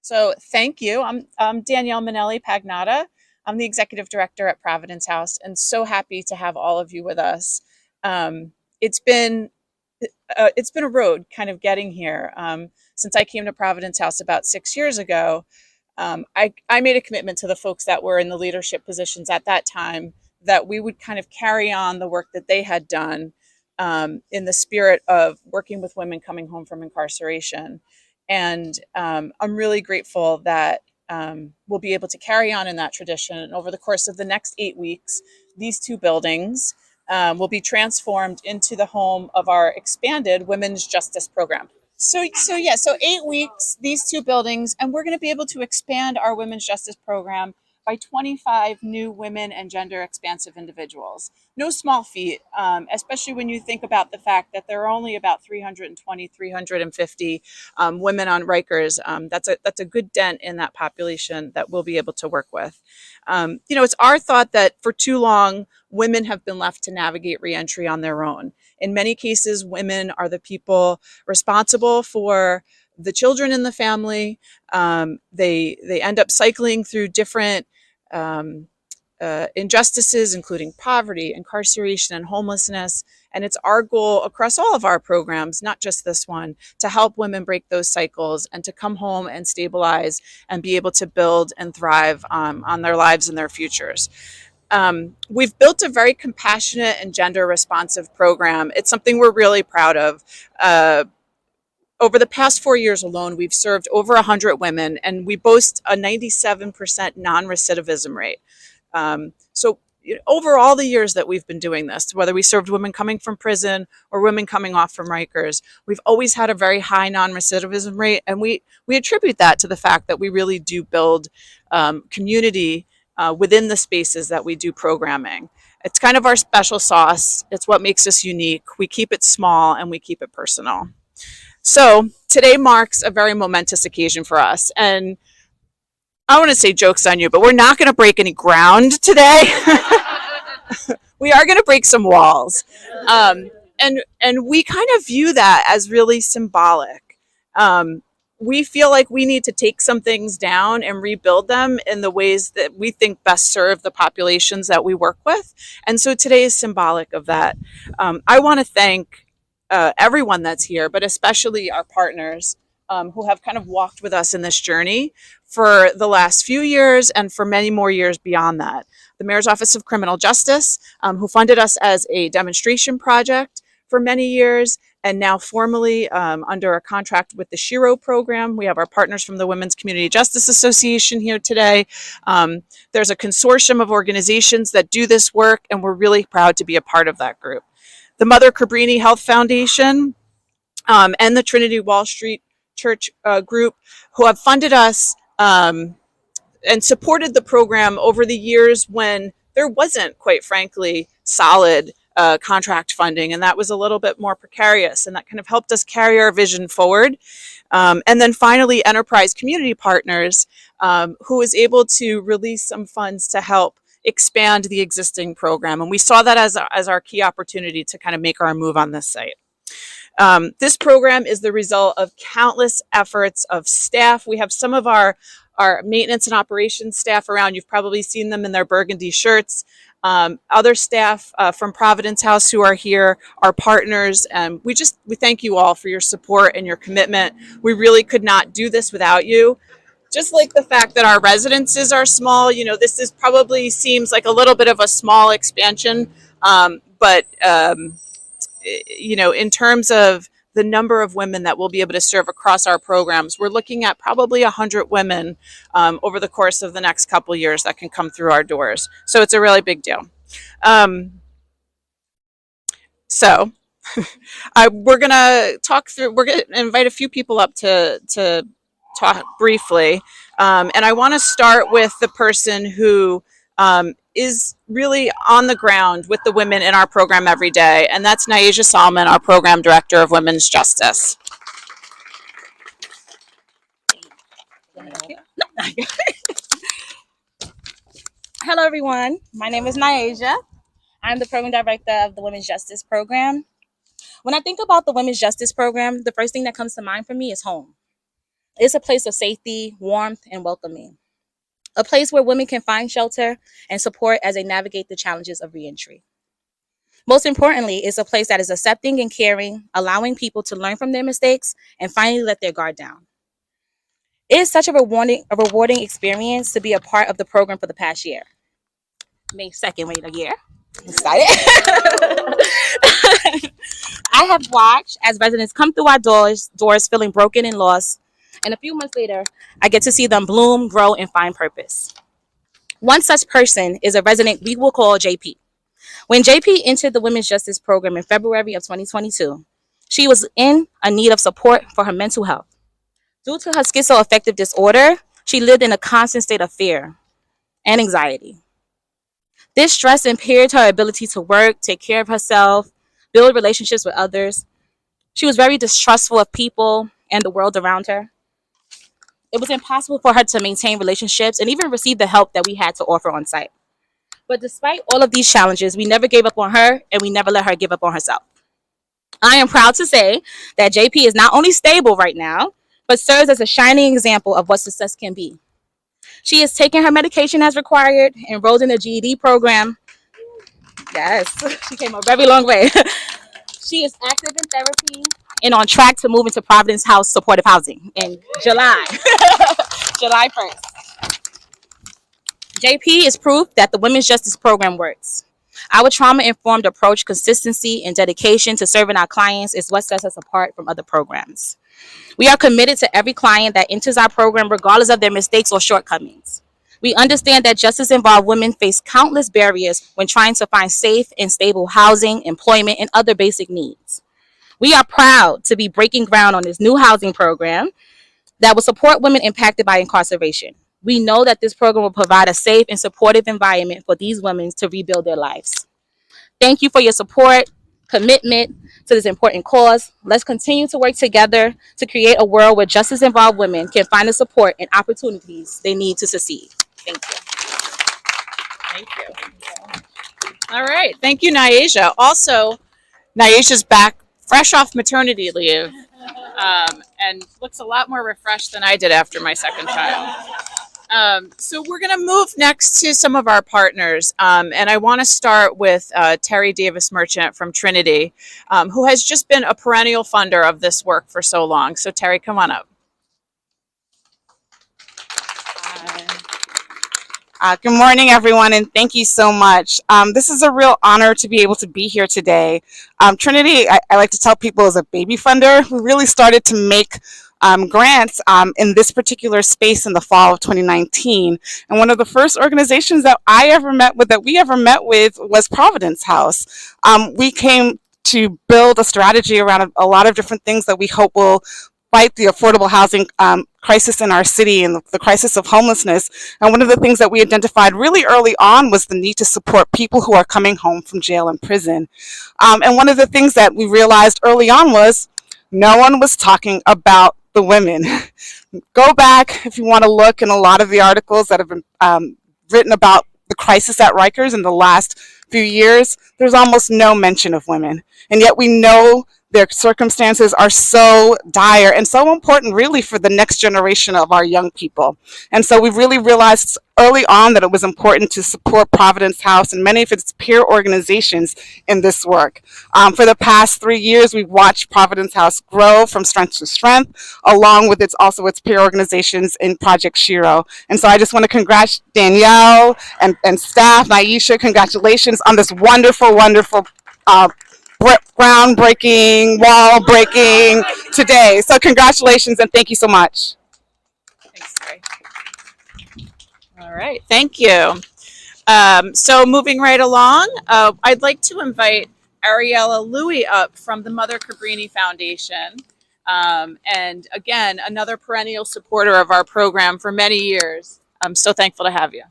So thank you. I'm Danielle Minelli Pagnotta. I'm the executive director at Providence House, and so happy to have all of you with us. Um, it's been it's been a road kind of getting here. Since I came to Providence House about 6 years ago, I made a commitment to the folks that were in the leadership positions at that time that we would kind of carry on the work that they had done in the spirit of working with women coming home from incarceration. And I'm really grateful that we'll be able to carry on in that tradition. And over the course of the next 8 weeks, these two buildings will be transformed into the home of our expanded Women's Justice Program. So 8 weeks, these two buildings, and we're going to be able to expand our Women's Justice Program by 25 new women and gender expansive individuals. No small feat, especially when you think about the fact that there are only about 320, 350 women on Rikers. That's a good dent in that population that we'll be able to work with. It's our thought that for too long, women have been left to navigate reentry on their own. In many cases, women are the people responsible for the children in the family. They end up cycling through different injustices, including poverty, incarceration, and homelessness. And it's our goal across all of our programs, not just this one, to help women break those cycles and to come home and stabilize and be able to build and thrive on their lives and their futures. We've built a very compassionate and gender responsive program. It's something we're really proud of. Over the past 4 years alone, we've served over 100 women, and we boast a 97% non-recidivism rate. So over all the years that we've been doing this, whether we served women coming from prison or women coming off from Rikers, we've always had a very high non-recidivism rate, and we attribute that to the fact that we really do build community within the spaces that we do programming. It's kind of our special sauce. It's what makes us unique. We keep it small and we keep it personal. So today marks a very momentous occasion for us. And I want to say joke's on you, but we're not going to break any ground today. We are going to break some walls. And we kind of view that as really symbolic. We feel like we need to take some things down and rebuild them in the ways that we think best serve the populations that we work with. And so today is symbolic of that. I want to thank everyone that's here, but especially our partners who have kind of walked with us in this journey for the last few years and for many more years beyond that. The Mayor's Office of Criminal Justice, who funded us as a demonstration project for many years, and now formally under a contract with the Shiro program. We have our partners from the Women's Community Justice Association here today. There's a consortium of organizations that do this work, and we're really proud to be a part of that group. The Mother Cabrini Health Foundation and the Trinity Wall Street Church group, who have funded us and supported the program over the years when there wasn't, quite frankly, solid contract funding, and that was a little bit more precarious, and that kind of helped us carry our vision forward. And then finally, Enterprise Community Partners, who was able to release some funds to help expand the existing program. And we saw that as our key opportunity to kind of make our move on this site. This program is the result of countless efforts of staff. We have some of our maintenance and operations staff around. You've probably seen them in their burgundy shirts. Other staff from Providence House who are here, our partners. We thank you all for your support and your commitment. We really could not do this without you. Just like the fact that our residences are small, this is probably seems like a little bit of a small expansion, but in terms of the number of women that we'll be able to serve across our programs, we're looking at probably 100 women over the course of the next couple years that can come through our doors. So it's a really big deal. We're going to talk through, we're going to invite a few people up to talk briefly. And I want to start with the person who is really on the ground with the women in our program every day, and that's Naija Salman, our Program Director of Women's Justice. Hello, everyone. My name is Naija. I'm the Program Director of the Women's Justice Program. When I think about the Women's Justice Program, the first thing that comes to mind for me is home. It's a place of safety, warmth, and welcoming. A place where women can find shelter and support as they navigate the challenges of reentry. Most importantly, it's a place that is accepting and caring, allowing people to learn from their mistakes and finally let their guard down. It is such a rewarding experience to be a part of the program for the past year. May 2nd, wait a year. I'm excited. I have watched as residents come through our doors feeling broken and lost. And a few months later, I get to see them bloom, grow, and find purpose. One such person is a resident we will call JP. When JP entered the Women's Justice Program in February of 2022, she was in a need of support for her mental health. Due to her schizoaffective disorder, she lived in a constant state of fear and anxiety. This stress impaired her ability to work, take care of herself, build relationships with others. She was very distrustful of people and the world around her. It was impossible for her to maintain relationships and even receive the help that we had to offer on site. But despite all of these challenges, we never gave up on her and we never let her give up on herself. I am proud to say that JP is not only stable right now, but serves as a shining example of what success can be. She is taking her medication as required, enrolled in the GED program. Yes, she came a very long way. She is active in therapy and on track to move into Providence House supportive housing in July. July 1st. JP is proof that the Women's Justice Program works. Our trauma-informed approach, consistency, and dedication to serving our clients is what sets us apart from other programs. We are committed to every client that enters our program regardless of their mistakes or shortcomings. We understand that justice-involved women face countless barriers when trying to find safe and stable housing, employment, and other basic needs. We are proud to be breaking ground on this new housing program that will support women impacted by incarceration. We know that this program will provide a safe and supportive environment for these women to rebuild their lives. Thank you for your support, commitment to this important cause. Let's continue to work together to create a world where justice-involved women can find the support and opportunities they need to succeed. Thank you. Thank you. All right. Thank you, Nyasia. Also, Nyasia's back fresh off maternity leave and looks a lot more refreshed than I did after my second child. So we're going to move next to some of our partners. And I want to start with Terry Davis Merchant from Trinity, who has just been a perennial funder of this work for so long. So Terry, come on up. Good morning, everyone, and thank you so much. This is a real honor to be able to be here today. Trinity, I like to tell people, is a baby funder who really started to make grants in this particular space in the fall of 2019. And one of the first organizations that we ever met with was Providence House. We came to build a strategy around a lot of different things that we hope will fight the affordable housing crisis in our city and the crisis of homelessness. And one of the things that we identified really early on was the need to support people who are coming home from jail and prison. And one of the things that we realized early on was no one was talking about the women. Go back if you want to look in a lot of the articles that have been written about the crisis at Rikers in the last few years. There's almost no mention of women. And yet we know their circumstances are so dire and so important really for the next generation of our young people. And so we really realized early on that it was important to support Providence House and many of its peer organizations in this work. For the past 3 years, we've watched Providence House grow from strength to strength, along with its peer organizations in Project Shiro. And so I just want to congratulate Danielle and staff, Nyasha, congratulations on this wonderful, wonderful groundbreaking, wall breaking today. So congratulations and thank you so much. Thanks, Terry. All right, thank you. So moving right along, I'd like to invite Ariella Louie up from the Mother Cabrini Foundation. And again, another perennial supporter of our program for many years. I'm so thankful to have you.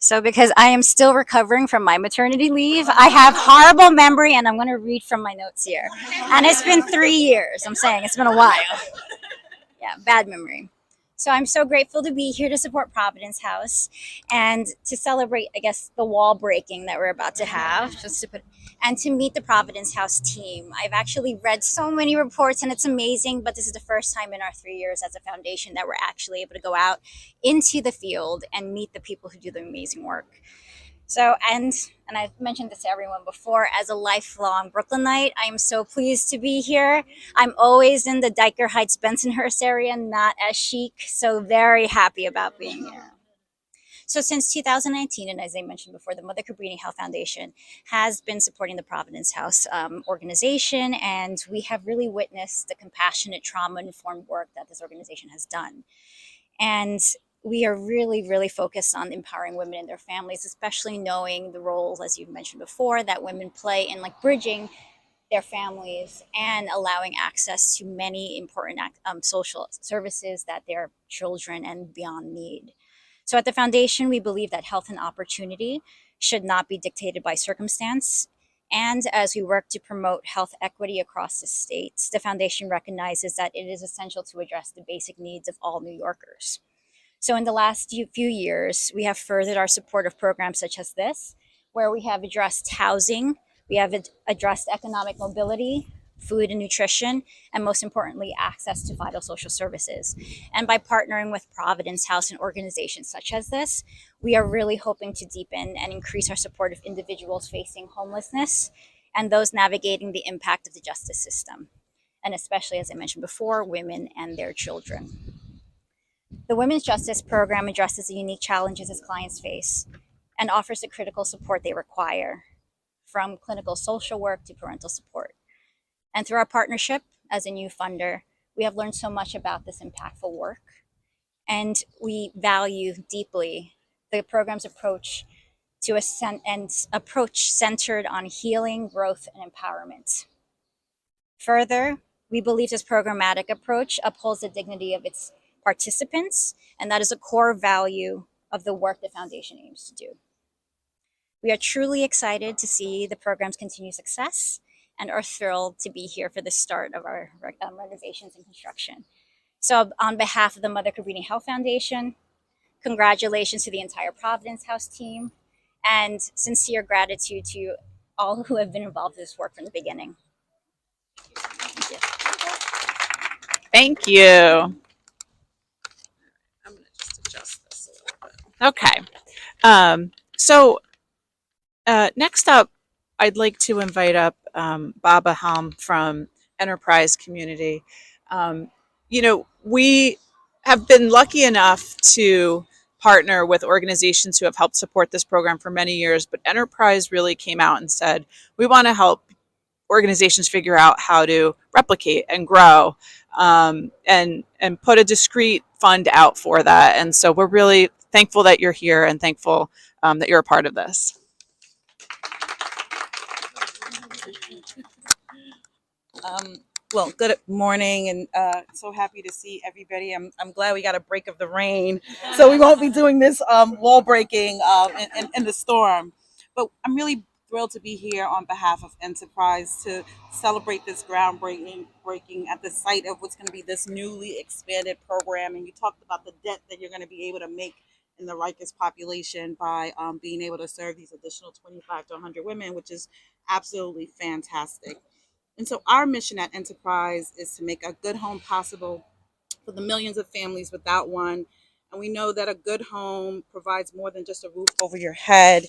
So because I am still recovering from my maternity leave, I have horrible memory, and I'm going to read from my notes here. And it's been 3 years. I'm saying it's been a while. Yeah, bad memory. So I'm so grateful to be here to support Providence House and to celebrate, I guess, the wall breaking that we're about to have, just to put, and to meet the Providence House team. I've actually read so many reports and it's amazing, but this is the first time in our 3 years as a foundation that we're actually able to go out into the field and meet the people who do the amazing work. So, and I've mentioned this to everyone before, as a lifelong Brooklynite, I am so pleased to be here. I'm always in the Diker Heights, Bensonhurst area, not as chic. So very happy about being here. So since 2019, and as I mentioned before, the Mother Cabrini Health Foundation has been supporting the Providence House organization, and we have really witnessed the compassionate, trauma-informed work that this organization has done. And we are really, really focused on empowering women and their families, especially knowing the roles, as you've mentioned before, that women play in like bridging their families and allowing access to many important social services that their children and beyond need. So at the foundation, we believe that health and opportunity should not be dictated by circumstance. And as we work to promote health equity across the states, the foundation recognizes that it is essential to address the basic needs of all New Yorkers. So in the last few years, we have furthered our support of programs such as this, where we have addressed housing, we have addressed economic mobility, food and nutrition, and most importantly, access to vital social services. And by partnering with Providence House and organizations such as this, we are really hoping to deepen and increase our support of individuals facing homelessness and those navigating the impact of the justice system, and especially, as I mentioned before, women and their children. The Women's Justice Program addresses the unique challenges its clients face and offers the critical support they require, from clinical social work to parental support. And through our partnership as a new funder, we have learned so much about this impactful work, and we value deeply the program's approach to approach centered on healing, growth, and empowerment. Further, we believe this programmatic approach upholds the dignity of its participants, and that is a core value of the work the foundation aims to do. We are truly excited to see the program's continued success and are thrilled to be here for the start of our renovations and construction. So on behalf of the Mother Cabrini Health Foundation, congratulations to the entire Providence House team, and sincere gratitude to all who have been involved in this work from the beginning. Thank you. Thank you. I'm going to just adjust this a little bit. Okay. Next up, I'd like to invite up Baba Helm from Enterprise Community. We have been lucky enough to partner with organizations who have helped support this program for many years, but Enterprise really came out and said, we want to help organizations figure out how to replicate and grow, and put a discrete fund out for that. And so we're really thankful that you're here and thankful that you're a part of this. Well, good morning, and so happy to see everybody. I'm glad we got a break of the rain, so we won't be doing this wall breaking in the storm. But I'm really thrilled to be here on behalf of Enterprise to celebrate this groundbreaking breaking at the site of what's going to be this newly expanded program. And you talked about the dent that you're going to be able to make in the Rikers population by being able to serve these additional 25 to 100 women, which is absolutely fantastic. And so our mission at Enterprise is to make a good home possible for the millions of families without one. And we know that a good home provides more than just a roof over your head.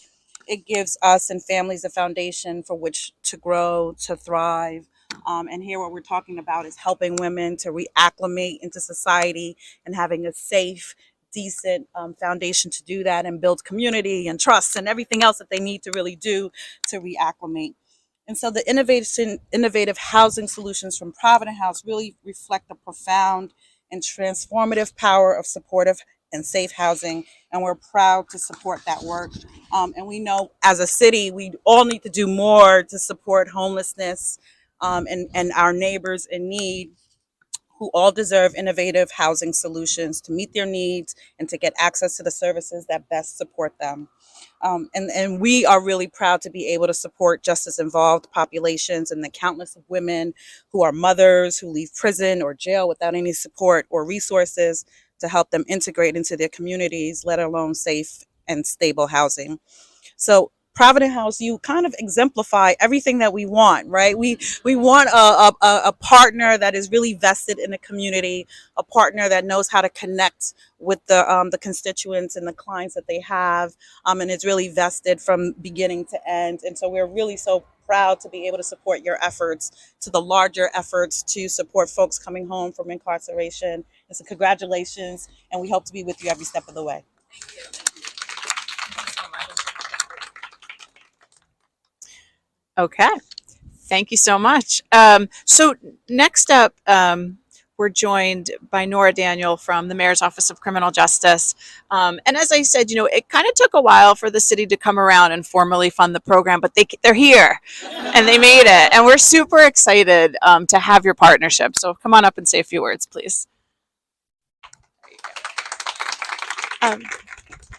It gives us and families a foundation for which to grow, to thrive. And here what we're talking about is helping women to reacclimate into society and having a safe, decent foundation to do that, and build community and trust and everything else that they need to really do to reacclimate. And so the innovative housing solutions from Providence House really reflect the profound and transformative power of supportive and safe housing. And we're proud to support that work. And we know as a city, we all need to do more to support homelessness and our neighbors in need, who all deserve innovative housing solutions to meet their needs and to get access to the services that best support them. And we are really proud to be able to support justice-involved populations and the countless of women who are mothers who leave prison or jail without any support or resources to help them integrate into their communities, let alone safe and stable housing. So Providence House, you kind of exemplify everything that we want, right? We want a partner that is really vested in the community, a partner that knows how to connect with the constituents and the clients that they have, and is really vested from beginning to end. And so we're really so proud to be able to support your efforts, to the larger efforts to support folks coming home from incarceration. And so congratulations, and we hope to be with you every step of the way. Okay. Thank you so much. So next up, we're joined by Nora Daniel from the Mayor's Office of Criminal Justice. And as I said, it kind of took a while for the city to come around and formally fund the program, but they're here and they made it. And we're super excited to have your partnership. So come on up and say a few words, please.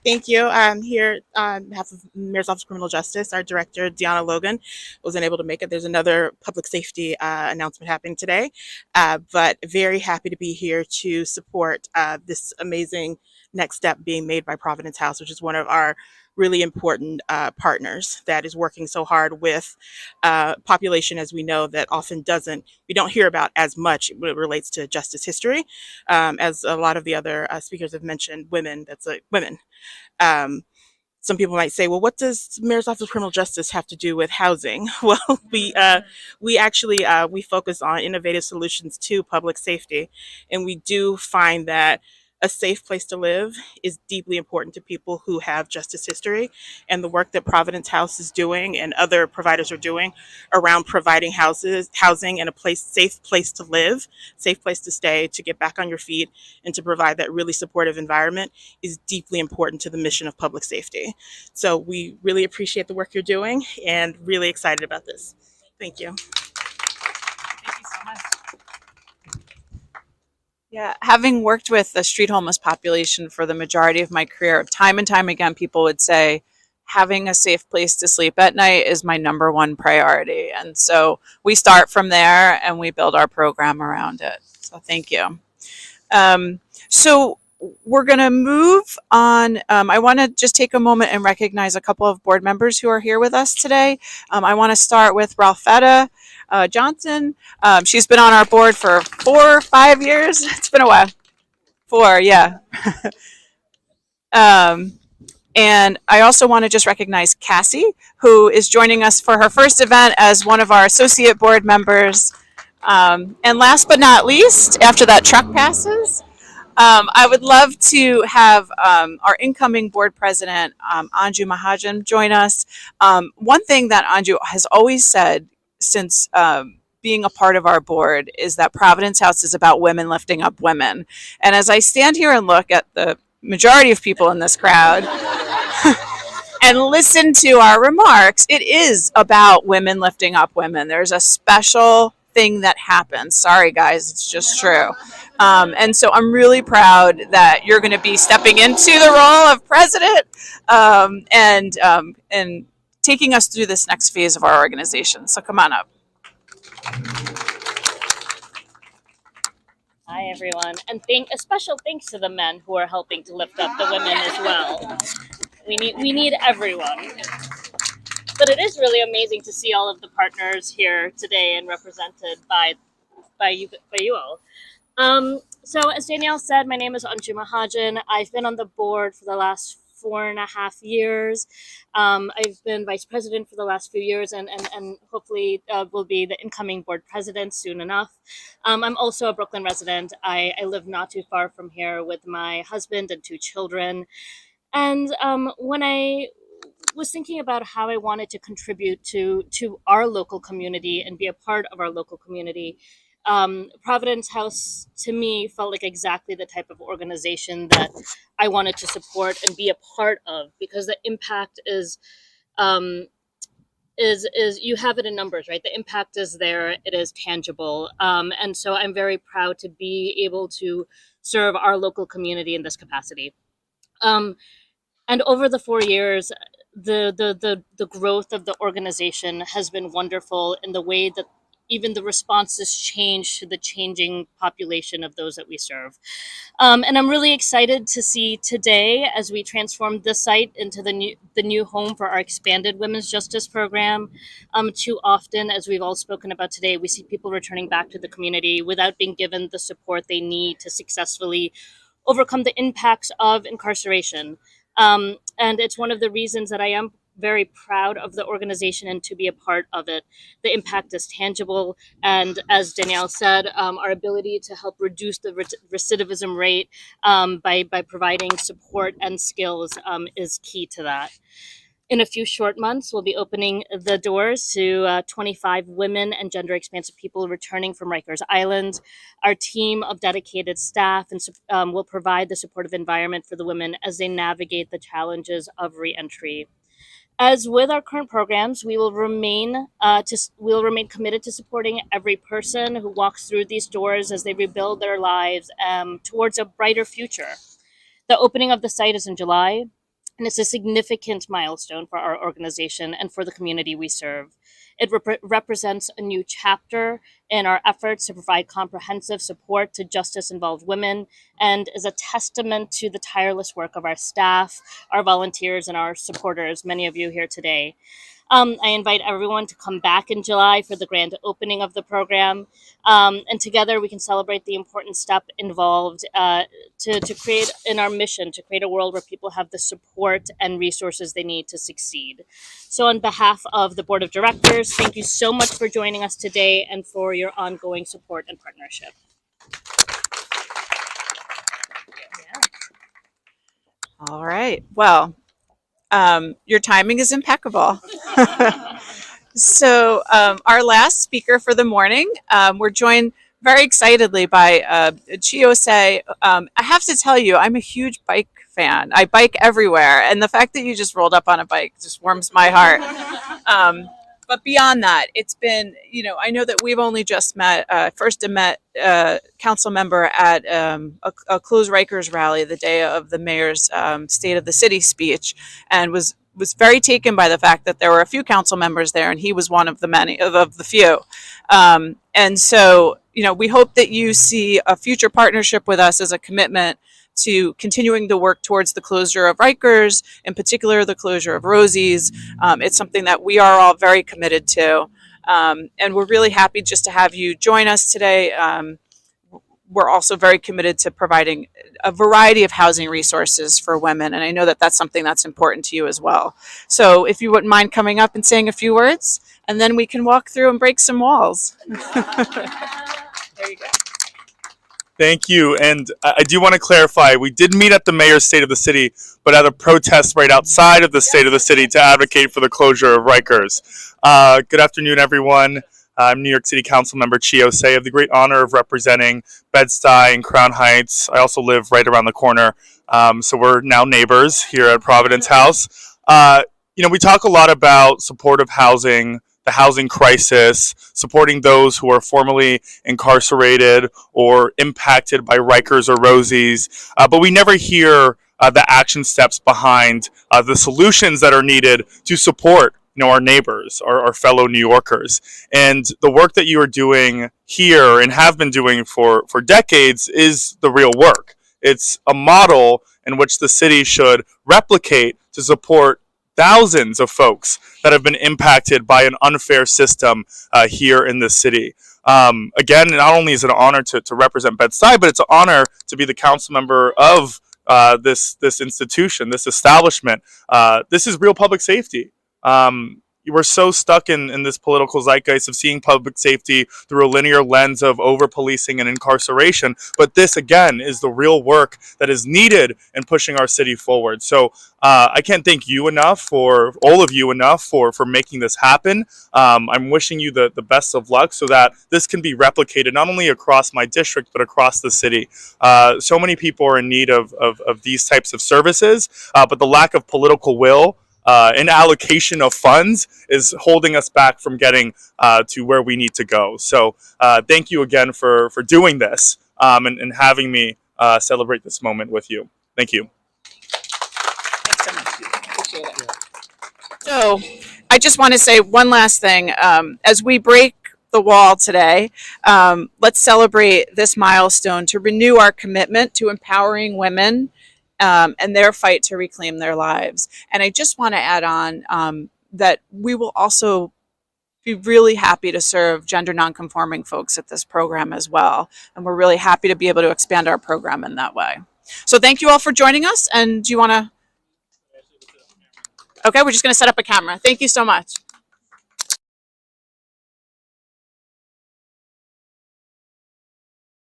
Thank you. I'm here on behalf of Mayor's Office of Criminal Justice. Our director, Deanna Logan, wasn't able to make it. There's another public safety announcement happening today, but very happy to be here to support this amazing next step being made by Providence House, which is one of our really important partners that is working so hard with population, as we know, that often we don't hear about as much when it relates to justice history. As a lot of the other speakers have mentioned, women, women. Um, some people might say, well, what does Mayor's Office of Criminal Justice have to do with housing? Well, we actually we focus on innovative solutions to public safety, and we do find that a safe place to live is deeply important to people who have justice history, and the work that Providence House is doing and other providers are doing around providing housing and safe place to live, safe place to stay, to get back on your feet, and to provide that really supportive environment is deeply important to the mission of public safety. So we really appreciate the work you're doing and really excited about this. Thank you. Thank you so much. Yeah, having worked with the street homeless population for the majority of my career, time and time again, people would say, having a safe place to sleep at night is my number one priority. And so we start from there and we build our program around it. So thank you. So we're going to move on. I want to just take a moment and recognize a couple of board members who are here with us today. I want to start with Ralphetta Johnson. She's been on our board for 4 or 5 years. It's been a while. 4, yeah. And I also want to just recognize Cassie, who is joining us for her first event as one of our associate board members. And last but not least, after that truck passes, I would love to have our incoming board president, Anju Mahajan, join us. One thing that Anju has always said since being a part of our board is that Providence House is about women lifting up women. And as I stand here and look at the majority of people in this crowd and listen to our remarks, it is about women lifting up women. There's a special thing that happens. Sorry, guys, it's just true. And so I'm really proud that you're going to be stepping into the role of president and taking us through this next phase of our organization. So come on up. Hi, everyone. And a special thanks to the men who are helping to lift up the women as well. We need everyone. But it is really amazing to see all of the partners here today and represented by you all. So as Danielle said, my name is Anju Mahajan. I've been on the board for the last 4.5 years. I've been vice president for the last few years and hopefully will be the incoming board president soon enough. I'm also a Brooklyn resident. I live not too far from here with my husband and 2 children. And when I was thinking about how I wanted to contribute to our local community and be a part of our local community, Providence House to me felt like exactly the type of organization that I wanted to support and be a part of, because the impact is you have it in numbers, right? The impact is there, it is tangible, and so I'm very proud to be able to serve our local community in this capacity. And over the 4 years, the growth of the organization has been wonderful in the way that even the responses change to the changing population of those that we serve. And I'm really excited to see today, as we transform this site into the new home for our expanded women's justice program. Too often, as we've all spoken about today, we see people returning back to the community without being given the support they need to successfully overcome the impacts of incarceration. And it's one of the reasons that I am very proud of the organization and to be a part of it. The impact is tangible. And as Danielle said, our ability to help reduce the recidivism rate by providing support and skills is key to that. In a few short months, we'll be opening the doors to 25 women and gender expansive people returning from Rikers Island. Our team of dedicated staff will provide the supportive environment for the women as they navigate the challenges of reentry. As with our current programs, we will remain committed to supporting every person who walks through these doors as they rebuild their lives towards a brighter future. The opening of the site is in July, and it's a significant milestone for our organization and for the community we serve. It represents a new chapter in our efforts to provide comprehensive support to justice-involved women, and is a testament to the tireless work of our staff, our volunteers, and our supporters, many of you here today. I invite everyone to come back in July for the grand opening of the program. And together we can celebrate the important step involved to create in our mission, to create a world where people have the support and resources they need to succeed. So on behalf of the Board of Directors, thank you so much for joining us today and for your ongoing support and partnership. All right. Well, your timing is impeccable. So our last speaker for the morning, we're joined very excitedly by Chiose. I have to tell you, I'm a huge bike fan. I bike everywhere, and the fact that you just rolled up on a bike just warms my heart. But beyond that, it's been, I know that we've only just met, first met council member at a Close Rikers rally the day of the mayor's State of the City speech, and was very taken by the fact that there were a few council members there, and he was one of the many of the few. And so, we hope that you see a future partnership with us as a commitment to continuing to work towards the closure of Rikers, in particular the closure of Rosie's. It's something that we are all very committed to. And we're really happy just to have you join us today. We're also very committed to providing a variety of housing resources for women. And I know that that's something that's important to you as well. So if you wouldn't mind coming up and saying a few words, and then we can walk through and break some walls. There you go. Thank you. And I do want to clarify, we did meet at the mayor's State of the City, but at a protest right outside of the State of the City to advocate for the closure of Rikers. Good afternoon, everyone. I'm New York City Council Member Chiose. I have the great honor of representing Bed-Stuy and Crown Heights. I also live right around the corner, so we're now neighbors here at Providence House. We talk a lot about supportive housing, the housing crisis, supporting those who are formerly incarcerated or impacted by Rikers or Rosie's, but we never hear the action steps behind the solutions that are needed to support our neighbors, our fellow New Yorkers. And the work that you are doing here and have been doing for decades is the real work. It's a model in which the city should replicate to support thousands of folks that have been impacted by an unfair system here in the city. Again, not only is it an honor to represent Bed-Stuy, but it's an honor to be the council member of this institution, this establishment. This is real public safety. We're so stuck in this political zeitgeist of seeing public safety through a linear lens of over-policing and incarceration. But this, again, is the real work that is needed in pushing our city forward. So I can't thank you enough, for all of you enough, for making this happen. I'm wishing you the best of luck so that this can be replicated not only across my district, but across the city. So many people are in need of these types of services, but the lack of political will and allocation of funds is holding us back from getting to where we need to go. So thank you again for doing this and having me celebrate this moment with you. Thank you. Thanks so much. Appreciate it. So I just want to say one last thing. As we break the wall today. Let's celebrate this milestone to renew our commitment to empowering women and their fight to reclaim their lives. And I just want to add on that we will also be really happy to serve gender nonconforming folks at this program as well. And we're really happy to be able to expand our program in that way. So thank you all for joining us. And do you want to? Okay, we're just going to set up a camera. Thank you so much.